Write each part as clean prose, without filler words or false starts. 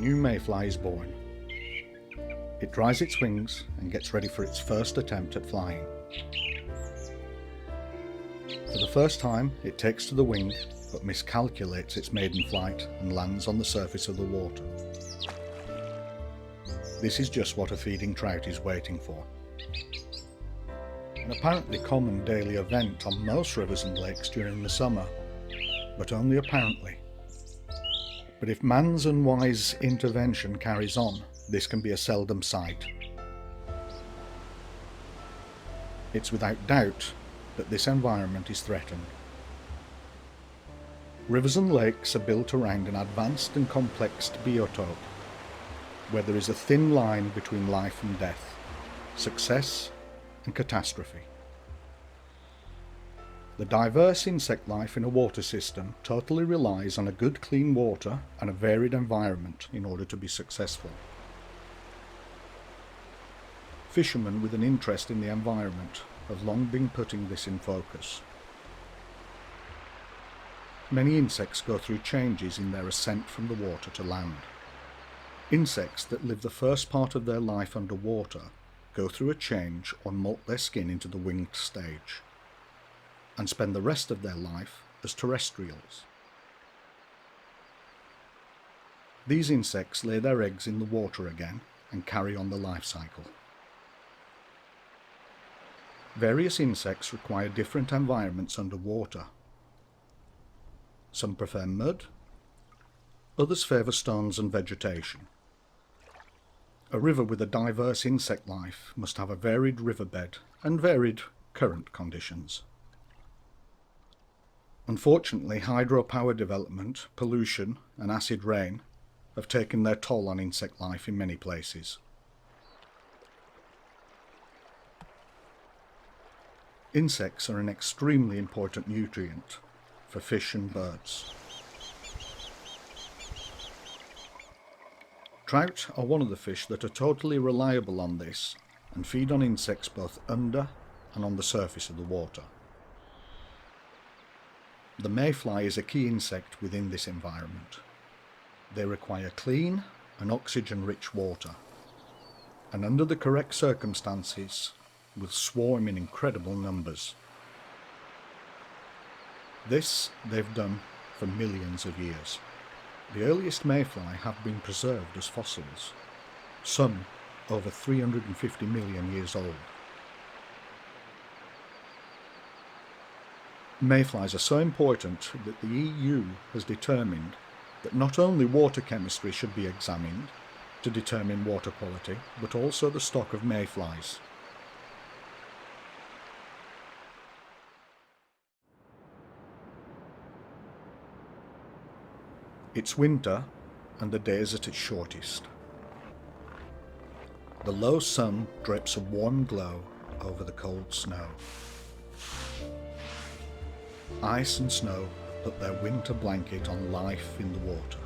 new mayfly is born. It dries its wings and gets ready for its first attempt at flying. For the first time, it takes to the wing, but miscalculates its maiden flight and lands on the surface of the water. This is just what a feeding trout is waiting for. An apparently common daily event on most rivers and lakes during the summer, but only apparently. But if man's unwise intervention carries on, this can be a seldom sight. It's without doubt that this environment is threatened. Rivers and lakes are built around an advanced and complex biotope, where there is a thin line between life and death, success and catastrophe. The diverse insect life in a water system totally relies on a good clean water and a varied environment in order to be successful. Fishermen with an interest in the environment have long been putting this in focus. Many insects go through changes in their ascent from the water to land. Insects that live the first part of their life underwater go through a change or molt their skin into the winged stage, and spend the rest of their life as terrestrials. These insects lay their eggs in the water again and carry on the life cycle. Various insects require different environments underwater. Some prefer mud, others favour stones and vegetation. A river with a diverse insect life must have a varied riverbed and varied current conditions. Unfortunately, hydropower development, pollution and acid rain have taken their toll on insect life in many places. Insects are an extremely important nutrient for fish and birds. Trout are one of the fish that are totally reliable on this and feed on insects both under and on the surface of the water. The mayfly is a key insect within this environment. They require clean and oxygen-rich water, and under the correct circumstances will swarm in incredible numbers. This they've done for millions of years. The earliest mayfly have been preserved as fossils, some over 350 million years old. Mayflies are so important that the EU has determined that not only water chemistry should be examined to determine water quality, but also the stock of mayflies. It's winter and the day is at its shortest. The low sun drapes a warm glow over the cold snow. Ice and snow put their winter blanket on life in the water.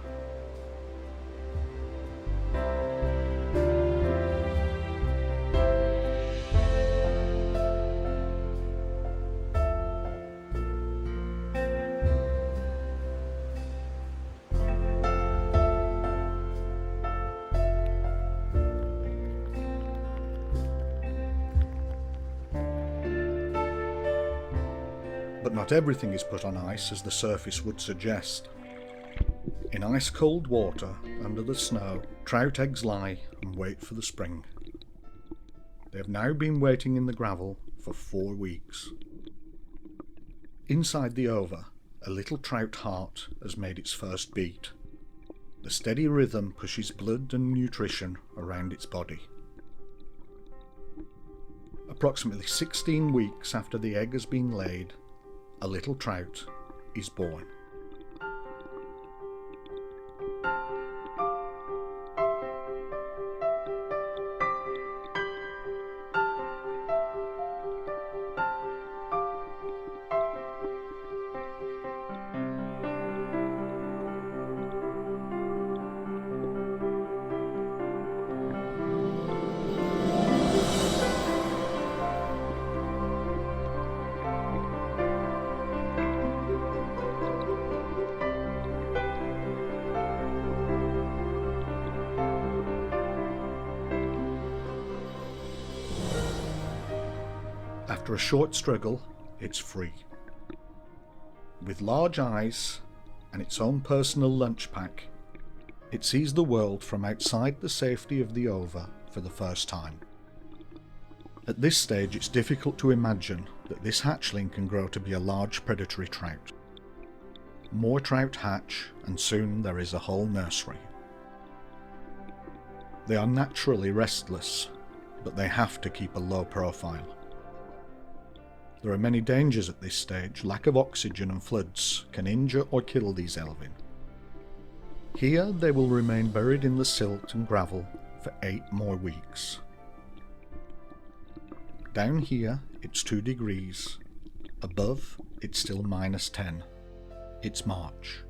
But not everything is put on ice as the surface would suggest. In ice-cold water, under the snow, trout eggs lie and wait for the spring. They have now been waiting in the gravel for 4 weeks. Inside the ova, a little trout heart has made its first beat. The steady rhythm pushes blood and nutrition around its body. Approximately 16 weeks after the egg has been laid, a little trout is born. After a short struggle, it's free. With large eyes and its own personal lunch pack, it sees the world from outside the safety of the over for the first time. At this stage, it's difficult to imagine that this hatchling can grow to be a large predatory trout. More trout hatch, and soon there is a whole nursery. They are naturally restless, but they have to keep a low profile. There are many dangers at this stage. Lack of oxygen and floods can injure or kill these elvin. Here they will remain buried in the silt and gravel for 8 more weeks. Down here it's 2 degrees. Above it's still -10. It's March.